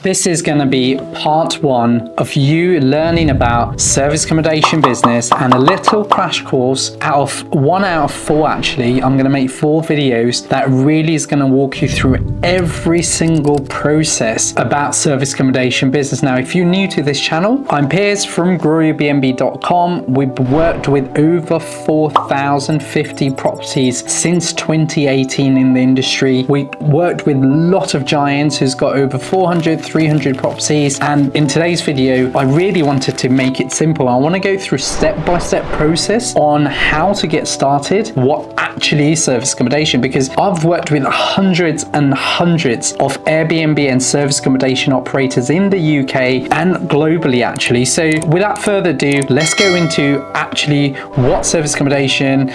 This is going to be part one of you learning about service accommodation business and a little crash course out of 4 actually. I'm going to make 4 videos that really is going to walk you through every single process about service accommodation business. Now, if you're new to this channel, I'm Piers from GrowYourBnb.com. We've worked with over 4,050 properties since 2018 in the industry. We worked with a lot of giants who's got over 300 properties, and in today's video I really wanted to make it simple. I want to go through step-by-step process on how to get started, what actually is service accommodation, because I've worked with hundreds and hundreds of Airbnb and service accommodation operators in the UK and globally actually. So without further ado, let's go into actually what service accommodation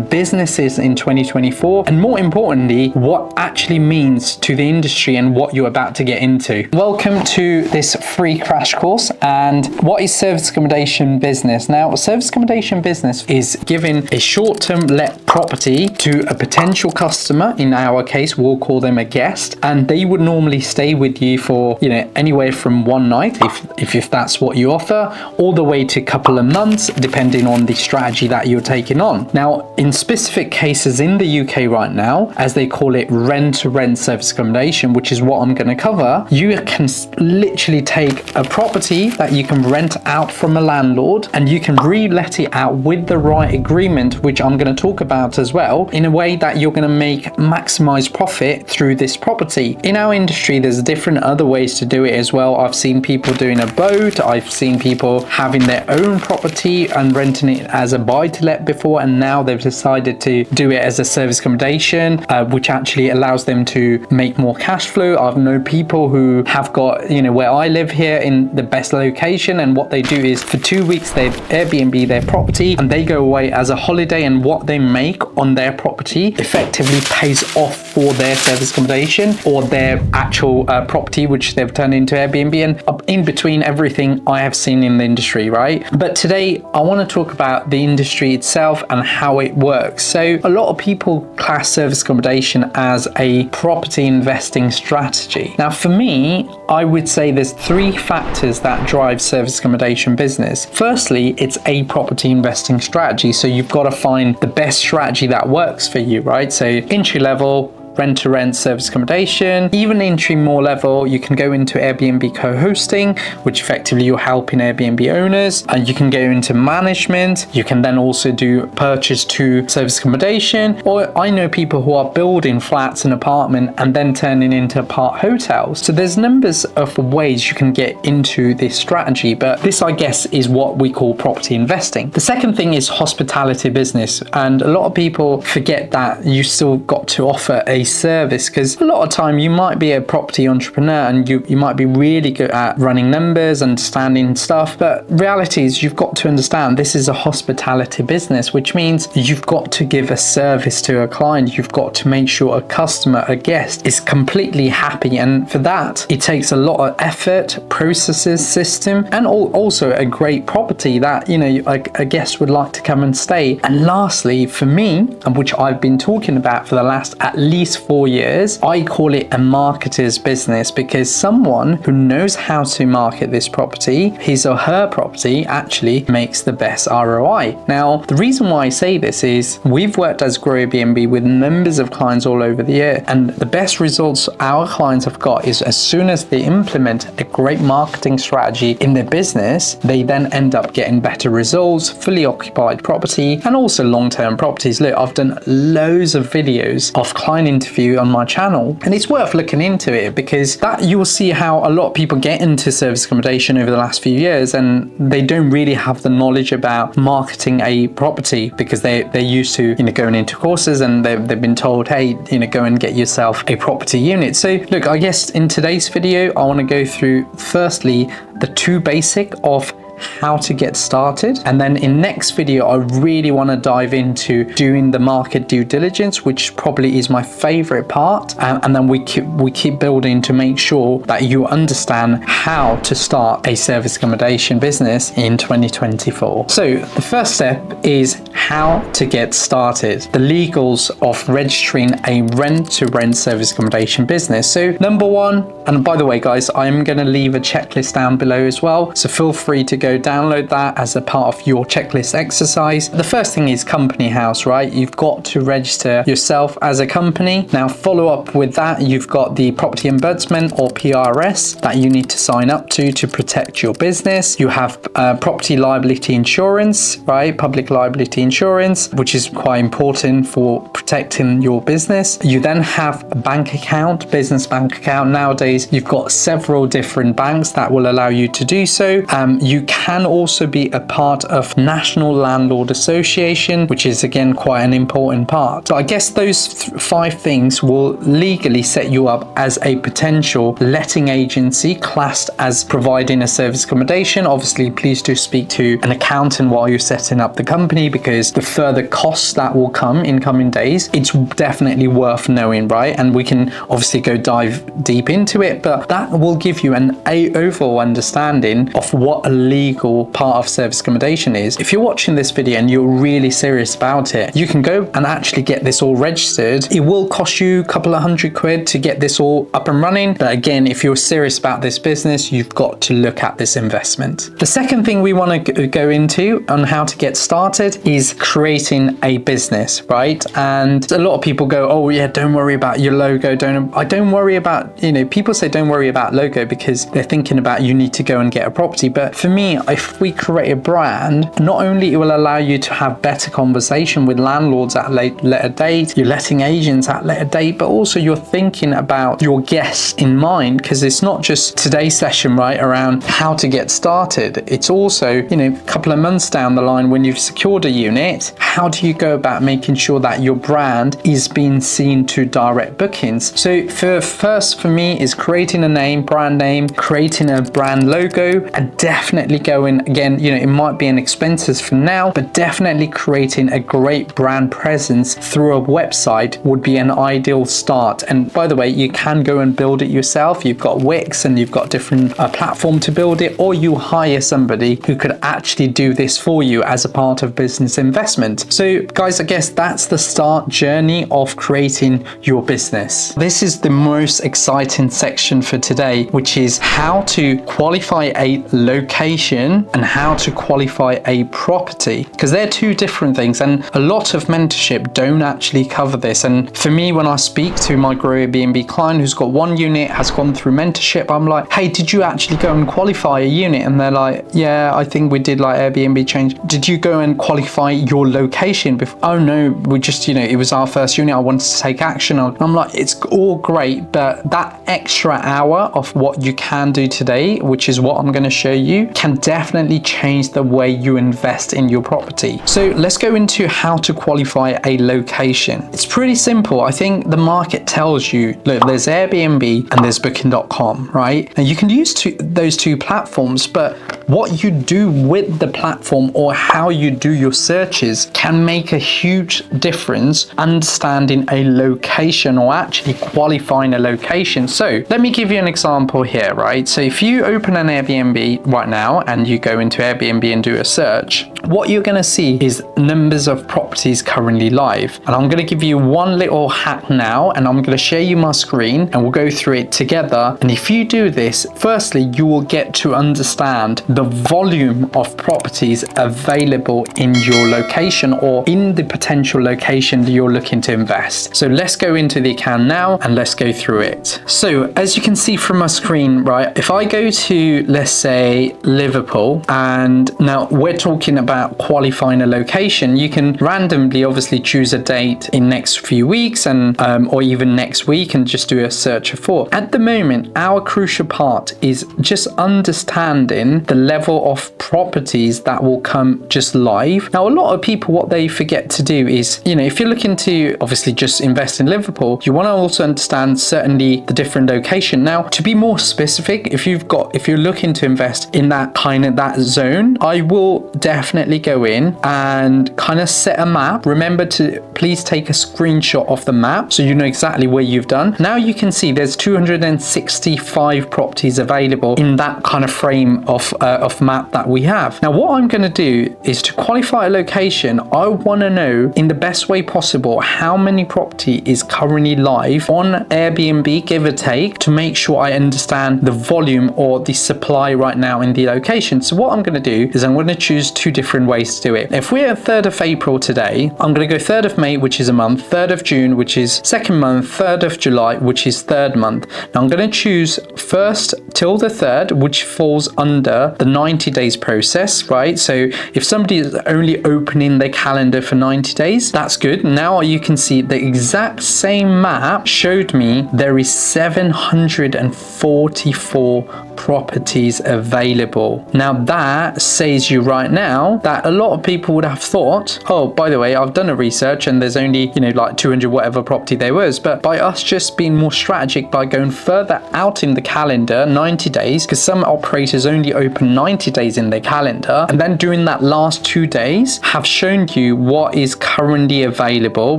business is in 2024, and more importantly what actually means to the industry and what you're about to get into. Welcome to this free crash course. And what is service accommodation business? Now, service accommodation business is giving a short-term let property to a potential customer. In our case, we'll call them a guest, and they would normally stay with you for anywhere from 1 night if that's what you offer, all the way to a couple of months depending on the strategy that you're taking on. Now, in specific cases in the UK right now, as they call it, rent-to-rent service accommodation, which is what I'm going to cover, you can literally take a property that you can rent out from a landlord and you can re-let it out with the right agreement, which I'm going to talk about as well, in a way that you're going to maximize profit through this property. In our industry, there's different other ways to do it as well. I've seen people doing a boat, I've seen people having their own property and renting it as a buy-to-let before, and now they've decided to do it as a service accommodation, which actually allows them to make more cash flow. I've known people who have got, where I live here in the best location, and what they do is for 2 weeks they Airbnb their property and they go away as a holiday, and what they make on their property effectively pays off for their service accommodation or their actual property, which they've turned into Airbnb, and in between everything I have seen in the industry, right? But today I want to talk about the industry itself and how it works. So a lot of people class service accommodation as a property investing strategy. Now, for me, I would say there's 3 factors that drive service accommodation business. Firstly, it's a property investing strategy. So you've got to find the best strategy that works for you, right? So entry level, rent-to-rent service accommodation. Even entry more level, you can go into Airbnb co-hosting, which effectively you're helping Airbnb owners, and you can go into management. You can then also do purchase to service accommodation, or I know people who are building flats and apartment and then turning into apart hotels. So there's numbers of ways you can get into this strategy, but this, I guess, is what we call property investing. The second thing is hospitality business, and a lot of people forget that you still got to offer a service, because a lot of time you might be a property entrepreneur and you might be really good at running numbers, understanding stuff, but reality is you've got to understand this is a hospitality business, which means you've got to give a service to a client. You've got to make sure a customer, a guest, is completely happy, and for that it takes a lot of effort, processes, system, and also a great property that a guest would like to come and stay. And lastly, for me, and which I've been talking about for the last at least 4 years, I call it a marketer's business, because someone who knows how to market this property, his or her property, actually makes the best ROI. Now, the reason why I say this is we've worked as GrowYourBnb with numbers of clients all over the year, and the best results our clients have got is as soon as they implement a great marketing strategy in their business, they then end up getting better results, fully occupied property, and also long-term properties. Look, I've done loads of videos of client interview on my channel, and it's worth looking into it, because that you will see how a lot of people get into service accommodation over the last few years and they don't really have the knowledge about marketing a property, because they're used to going into courses and they've been told, hey, go and get yourself a property unit. So look, I guess in today's video I want to go through firstly the 2 basic of how to get started, and then in next video I really want to dive into doing the market due diligence, which probably is my favorite part, and then we keep building to make sure that you understand how to start a service accommodation business in 2024. So the first step is how to get started, the legals of registering a rent-to-rent service accommodation business. So number one, and by the way guys, I'm going to leave a checklist down below as well, so feel free to go download that as a part of your checklist exercise. The first thing is company house, right? You've got to register yourself as a company. Now follow up with that, you've got the property ombudsman or PRS that you need to sign up to protect your business. You have property liability insurance, right? Public liability insurance, which is quite important for protecting your business. You then have a bank account, business bank account. Nowadays, you've got several different banks that will allow you to do so. You can also be a part of National Landlord Association, which is again quite an important part. So I guess those 5 things will legally set you up as a potential letting agency classed as providing a service accommodation. Obviously, please do speak to an accountant while you're setting up the company, because the further costs that will come in coming days, it's definitely worth knowing, right? And we can obviously go dive deep into it, but that will give you an overall understanding of what a legal part of service accommodation is. If you're watching this video and you're really serious about it, you can go and actually get this all registered. It will cost you a couple of £100 to get this all up and running, but again, if you're serious about this business, you've got to look at this investment. The second thing we want to go into on how to get started is creating a business, right? And a lot of people go, oh yeah, don't worry about your logo. I don't worry about, people say don't worry about logo because they're thinking about you need to go and get a property. But for me, if we create a brand, not only it will allow you to have better conversation with landlords at later date, your letting agents at later date, but also you're thinking about your guests in mind, because it's not just today's session, right, around how to get started. It's also, a couple of months down the line when you've secured a unit, how do you go about making sure that your brand is being seen to direct bookings? So for me is creating a name, brand name, creating a brand logo, and definitely going, again, it might be an expenses for now, but definitely creating a great brand presence through a website would be an ideal start. And by the way, you can go and build it yourself. You've got Wix and you've got different platform to build it, or you hire somebody who could actually do this for you as a part of business investment. So guys, I guess that's the start journey of creating your business. This is the most exciting section for today, which is how to qualify a location and how to qualify a property, because they're two different things, and a lot of mentorship don't actually cover this. And for me, when I speak to my GrowYourBnb client who's got 1 unit, has gone through mentorship, I'm like, hey, did you actually go and qualify a unit? And they're like, yeah, I think we did like Airbnb change. Did you go and qualify your location before? Oh no, we just, it was our first unit, I wanted to take action on. I'm like, it's all great, but that extra hour of what you can do today, which is what I'm going to show you, can definitely change the way you invest in your property. So let's go into how to qualify a location. It's pretty simple. I think the market tells you, look, there's Airbnb and there's booking.com, right? And you can use those two platforms, but what you do with the platform or how you do your searches can make a huge difference understanding a location or actually qualifying a location. So let me give you an example here, right? So if you open an Airbnb right now and you go into Airbnb and do a search, what you're going to see is numbers of properties currently live. And I'm going to give you one little hack now, and I'm going to share you my screen and we'll go through it together. And if you do this, firstly, you will get to understand the volume of properties available in your location or in the potential location that you're looking to invest. So let's go into the account now and let's go through it. So as you can see from my screen, right, if I go to, let's say, Liverpool, and now we're talking about qualifying a location, you can randomly obviously choose a date in next few weeks and or even next week and just do a search for. At the moment, our crucial part is just understanding the level of properties that will come just live. Now, a lot of people, what they forget to do is, if you're looking to obviously just invest in Liverpool, you want to also understand certainly the different location. Now, to be more specific, if you're looking to invest in that zone, I will definitely go in and kind of set a map. Remember to please take a screenshot of the map so you know exactly where you've done. Now you can see there's 265 properties available in that kind of frame of map that we have. Now what I'm going to do is to qualify a location, I want to know in the best way possible how many property is currently live on Airbnb, give or take, to make sure I understand the volume or the supply right now in the location. So what I'm going to do is I'm going to choose two different ways to do it. If we're at 3rd of April today, I'm going to go 3rd of May, which is a month, 3rd of June, which is 2nd month, 3rd of July, which is 3rd month. Now I'm going to choose 1st till the 3rd, which falls under the 90 days process, right? So if somebody is only opening their calendar for 90 days, that's good. Now you can see the exact same map showed me there is 744 properties available. Now that says you right now that a lot of people would have thought, oh, by the way, I've done a research and there's only, like 200 whatever property there was. But by us just being more strategic, by going further out in the calendar, 90 days, because some operators only open 90 days in their calendar, and then doing that last 2 days have shown you what is currently available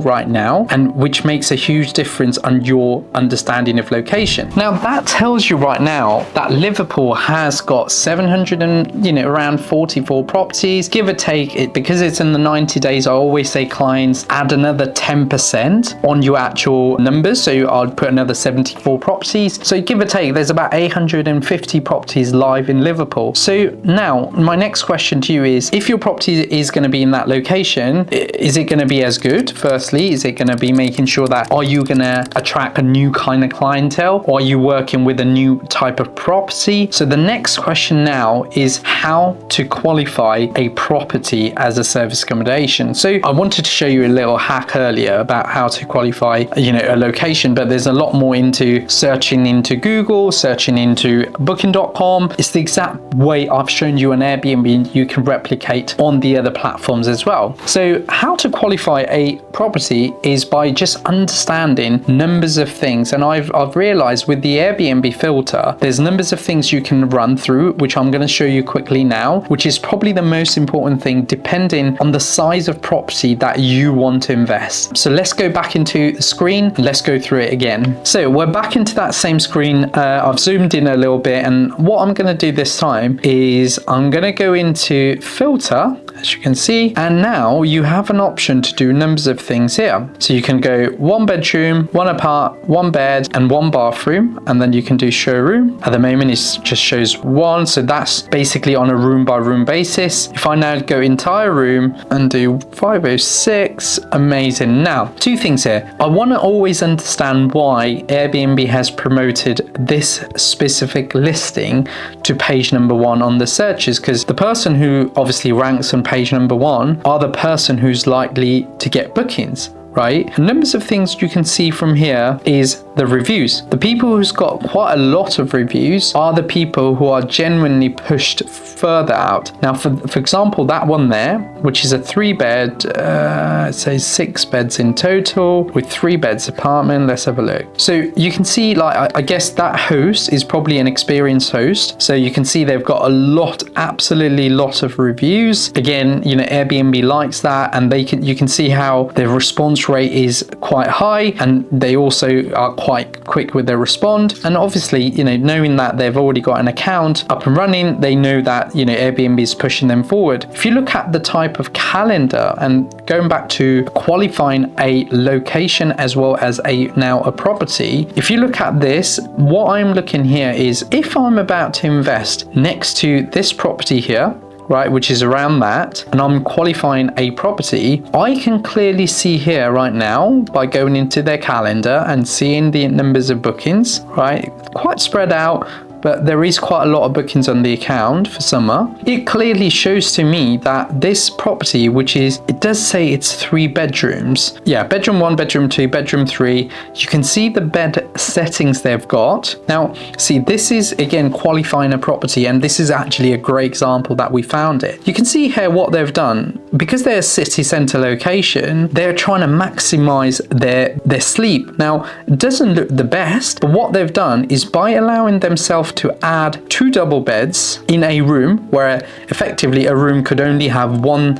right now, and which makes a huge difference on your understanding of location. Now that tells you right now that Liverpool has got 700 and around 44 properties, give or take it, because it's in the 90 days. I always say clients add another 10% on your actual numbers, so I'd put another 74 properties. So give or take, there's about 850 properties live in Liverpool. So now my next question to you is, if your property is going to be in that location, is it going to be as good? Firstly, is it going to be making sure that, are you going to attract a new kind of clientele, or are you working with a new type of property? So the next question now is how to qualify a property as a service accommodation. So I wanted to show you a little hack earlier about how to qualify, a location, but there's a lot more into searching into Google, searching into booking.com. It's the exact way I've shown you on Airbnb you can replicate on the other platforms as well. So how to qualify a property is by just understanding numbers of things. And I've realized with the Airbnb filter, there's numbers of things you can run through, which I'm going to show you quickly now, which is probably the most important thing depending on the size of property that you want to invest. So let's go back into the screen and let's go through it again. So we're back into that same screen. I've zoomed in a little bit, and what I'm going to do this time is I'm going to go into filter, as you can see, and now you have an option to do numbers of things here. So you can go 1 bedroom, 1 apart, 1 bed and 1 bathroom, and then you can do showroom. At the moment it just shows 1, so that's basically on a room by room basis. If I now go entire room and do 506, amazing. Now 2 things here. I want to always understand why Airbnb has promoted this specific listing to page number 1 on the searches, because the person who obviously ranks on page number 1 are the person who's likely to get bookings, right? And numbers of things you can see from here is the reviews. The people who's got quite a lot of reviews are the people who are genuinely pushed further out. Now, for example, that one there, which is a 3-bed, it says 6 beds in total with 3 beds apartment. Let's have a look. So you can see, like, I guess that host is probably an experienced host. So you can see they've got a lot, absolutely lot of reviews. Again, Airbnb likes that, and you can see how their response rate is quite high, and they also are quite quick with their response. And obviously, knowing that they've already got an account up and running, they know that Airbnb is pushing them forward. If you look at the type of calendar, and going back to qualifying a location as well as now a property, if you look at this, what I'm looking here is, if I'm about to invest next to this property here, right, which is around that, and I'm qualifying a property, I can clearly see here right now by going into their calendar and seeing the numbers of bookings, right, quite spread out, but there is quite a lot of bookings on the account for summer. It clearly shows to me that this property, which is, it does say it's 3 bedrooms. Yeah, bedroom 1, bedroom 2, bedroom 3. You can see the bed settings they've got. Now, see, this is again qualifying a property, and this is actually a great example that we found it. You can see here what they've done. Because they're a city center location, they're trying to maximize their sleep. Now, it doesn't look the best, but what they've done is, by allowing themselves to add 2 double beds in a room, where effectively a room could only have one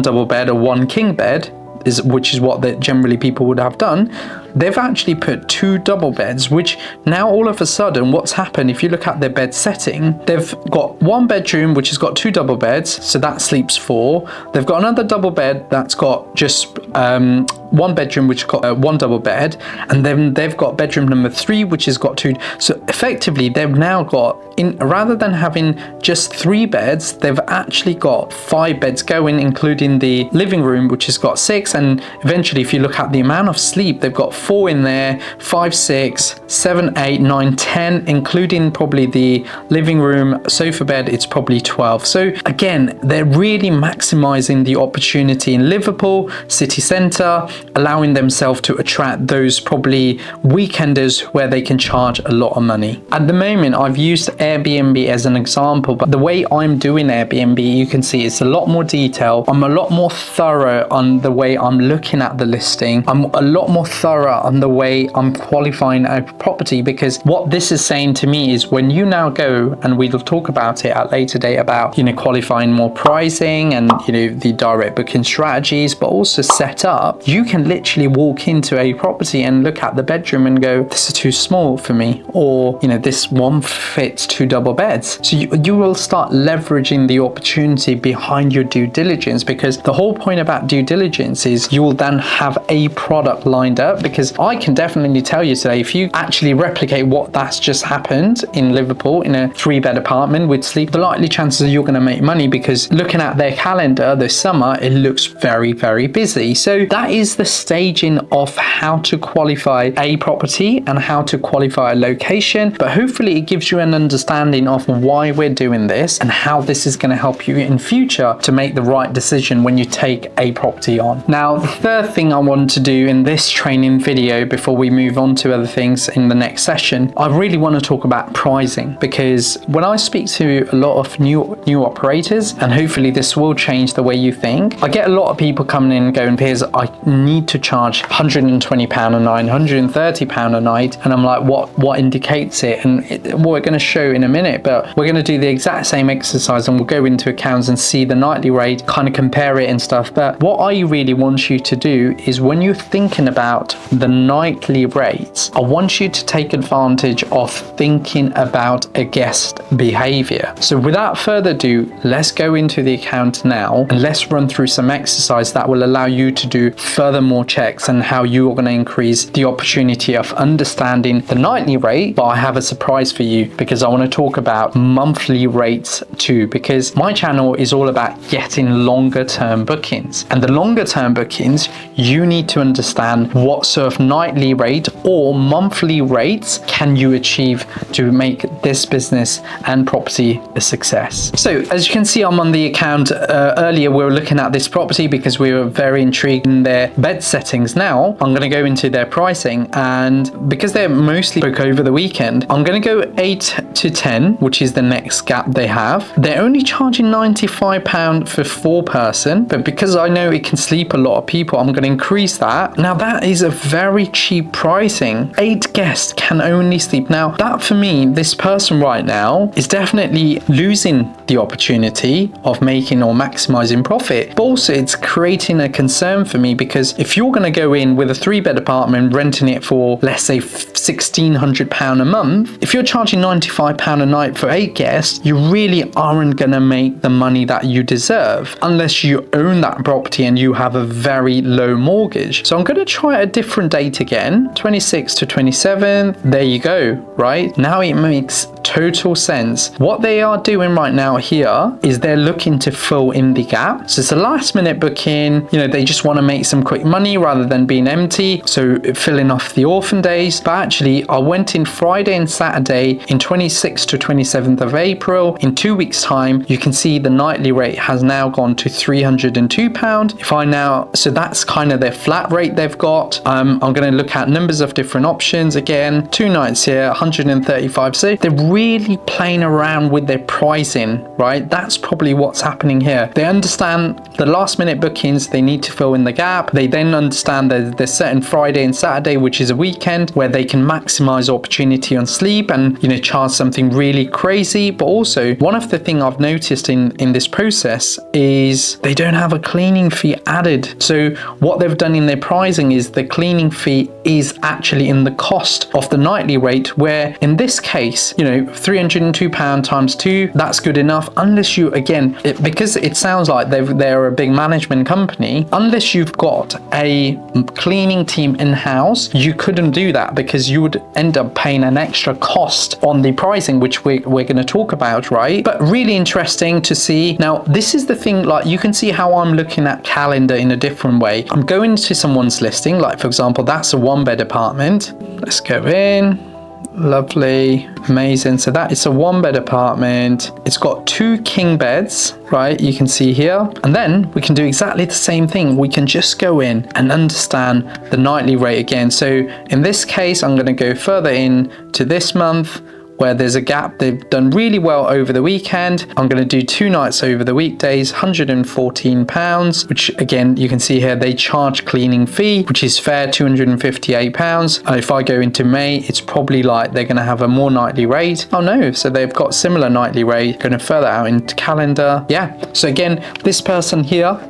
double bed or 1 king bed, which is what generally people would have done. they've actually put 2 double beds, which now all of a sudden what's happened, if you look at their bed setting, they've got 1 bedroom which has got 2 double beds, so that sleeps 4. They've got another double bed that's got just 1 bedroom which got 1 double bed, and then they've got bedroom number 3 which has got 2. So effectively they've now got, rather than having just 3 beds, they've actually got 5 beds going, including the living room which has got 6. And eventually if you look at the amount of sleep, they've got 4 in there, 5, 6, 7, 8, 9, 10, including probably the living room sofa bed, it's probably 12. So again, they're really maximizing the opportunity in Liverpool city centre, allowing themselves to attract those probably weekenders where they can charge a lot of money. At the moment, I've used Airbnb as an example, but the way I'm doing Airbnb, you can see it's a lot more detailed. I'm a lot more thorough on the way I'm looking at the listing. I'm a lot more thorough on the way I'm qualifying a property, because what this is saying to me is when you now go, and we'll talk about it at a later date about, qualifying more pricing and, the direct booking strategies, but also set up, you can literally walk into a property and look at the bedroom and go, this is too small for me, or, this one fits 2 double beds. So you will start leveraging the opportunity behind your due diligence, because the whole point about due diligence is you will then have a product lined up. Because I can definitely tell you today, if you actually replicate what that's just happened in Liverpool in a 3-bed apartment with sleep, the likely chances are you're going to make money, because looking at their calendar this summer, it looks very, very busy. So that is the staging of how to qualify a property and how to qualify a location. But hopefully it gives you an understanding of why we're doing this and how this is going to help you in future to make the right decision when you take a property on. Now, the third thing I want to do in this training video before we move on to other things in the next session, I really want to talk about pricing, because when I speak to a lot of new operators, and hopefully this will change the way you think, I get a lot of people coming in going, Piers, I need to charge £120 a night, £130 a night, and I'm like, what indicates it? And we're going to show in a minute, but we're going to do the exact same exercise and we'll go into accounts and see the nightly rate, kind of compare it and stuff. But what I really want you to do is, when you're thinking about the nightly rates, I want you to take advantage of thinking about a guest behavior. So without further ado, let's go into the account now and let's run through some exercise that will allow you to do further more checks and how you are going to increase the opportunity of understanding the nightly rate. But I have a surprise for you, because I want to talk about monthly rates too, because my channel is all about getting longer term bookings, and the longer term bookings, you need to understand what sort of nightly rate or monthly rates can you achieve to make this business and property a success. So as you can see, I'm on the account. Earlier we were looking at this property because we were very intrigued in their bed settings. Now I'm going to go into their pricing, and because they're mostly booked over the weekend, I'm going to go 8 to 10, which is the next gap they have. They're only charging £95 for 4 person, but because I know it can sleep a lot of people, I'm going to increase that. Now that is a very cheap pricing. 8 guests can only sleep. Now that, for me, this person right now is definitely losing the opportunity of making or maximizing profit, but also it's creating a concern for me, because if you're going to go in with a 3-bed apartment, renting it for, let's say, £1,600 a month, if you're charging £95 a night for 8 guests, you really aren't going to make the money that you deserve unless you own that property and you have a very low mortgage. So I'm going to try a different date again, 26th to 27th. There you go. Right now it makes total sense. What they are doing right now here is they're looking to fill in the gap. So it's a last minute booking. They just want to make some quick money rather than being empty, so filling off the orphan days. But actually I went in Friday and Saturday in 26th to 27th of April. In 2 weeks time, you can see the nightly rate has now gone to £302. So that's kind of their flat rate they've got. I'm going to look at numbers of different options again. 2 nights here, 135. So they're really playing around with their pricing right? That's probably what's happening here. They understand the last minute bookings, they need to fill in the gap. They then understand that there's certain Friday and Saturday, which is a weekend, where they can maximize opportunity on sleep and, you know, charge something really crazy. But also, one of the things I've noticed in this process is they don't have a cleaning fee added. So what they've done in their pricing is the cleaning fee is actually in the cost of the nightly rate, where in this case, you know, £302 times 2, that's good enough. Unless you, again, because it sounds like they're a big management company, unless you've got a cleaning team in-house, you couldn't do that, because you would end up paying an extra cost on the pricing, which we're going to talk about, right? But really interesting to see. Now, this is the thing, like, you can see how I'm looking at calendar in a different way. I'm going to someone's listing, like for example, that's a 1-bed apartment. Let's go in. Lovely, amazing. So that is a 1-bed apartment. It's got 2 king beds, right? You can see here. And then we can do exactly the same thing. We can just go in and understand the nightly rate again. So in this case, I'm going to go further in to this month, where there's a gap. They've done really well over the weekend. I'm going to do 2 nights over the weekdays, £114, which again, you can see here, they charge cleaning fee, which is fair, £258. If I go into May, it's probably like they're going to have a more nightly rate. Oh no, so they've got similar nightly rate. Going to further out into calendar. Yeah, so again, this person here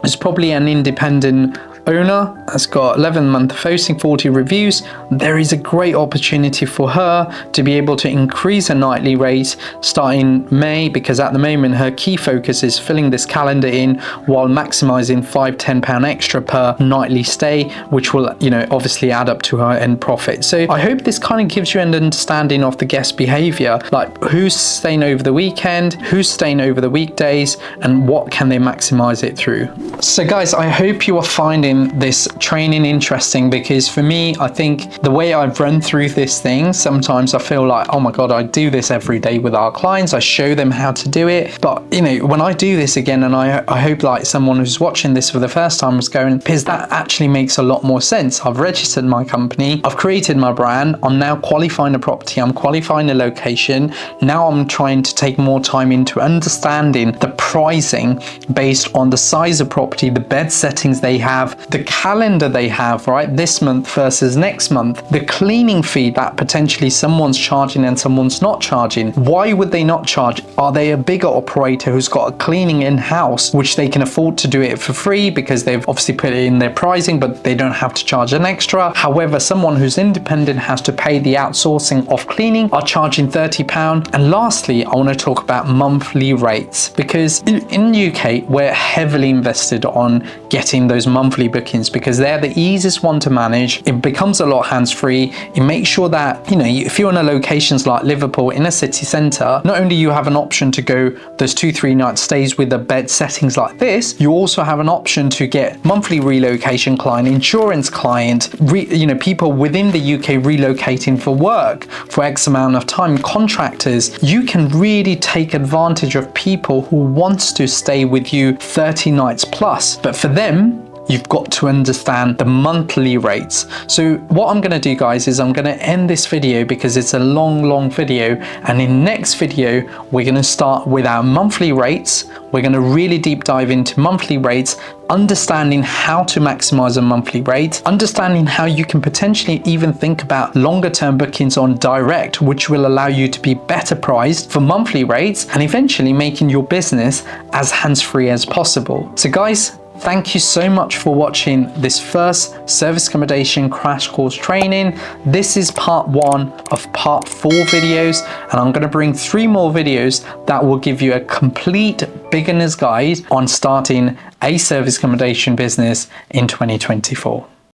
is probably an independent owner, has got 11 month posting, 40 reviews. There is a great opportunity for her to be able to increase her nightly rate starting May, because at the moment her key focus is filling this calendar in while maximizing £5-10 extra per nightly stay, which will, you know, obviously add up to her end profit. So I hope this kind of gives you an understanding of the guest behavior, like who's staying over the weekend, who's staying over the weekdays, and what can they maximize it through. So guys, I hope you are finding this training interesting, because for me, I think the way I've run through this thing, sometimes I feel like, oh my God, I do this every day with our clients. I show them how to do it. But you know, when I do this again, and I hope like someone who's watching this for the first time is going, because that actually makes a lot more sense. I've registered my company, I've created my brand, I'm now qualifying a property, I'm qualifying a location. Now I'm trying to take more time into understanding the pricing based on the size of property, the bed settings they have, the calendar they have, right? This month versus next month, the cleaning fee that potentially someone's charging and someone's not charging. Why would they not charge? Are they a bigger operator who's got a cleaning in-house, which they can afford to do it for free because they've obviously put it in their pricing, but they don't have to charge an extra? However, someone who's independent has to pay the outsourcing of cleaning, are charging £30. And lastly, I want to talk about monthly rates, because in UK, we're heavily invested on getting those monthly bookings, because they're the easiest one to manage. It becomes a lot hands-free. It makes sure that, you know, if you're in a locations like Liverpool in a city centre, not only you have an option to go those 2-3 night stays with the bed settings like this, you also have an option to get monthly relocation client, insurance client, you know, people within the UK relocating for work for X amount of time, contractors. You can really take advantage of people who wants to stay with you 30 nights plus. But for them, you've got to understand the monthly rates. So what I'm going to do, guys, is I'm going to end this video because it's a long video. And in next video, we're going to start with our monthly rates. We're going to really deep dive into monthly rates, understanding how to maximize a monthly rate, understanding how you can potentially even think about longer term bookings on direct, which will allow you to be better priced for monthly rates, and eventually making your business as hands-free as possible. So guys, thank you so much for watching this first service accommodation crash course training. This is part 1 of part 4 videos, and I'm going to bring 3 more videos that will give you a complete beginner's guide on starting a service accommodation business in 2024.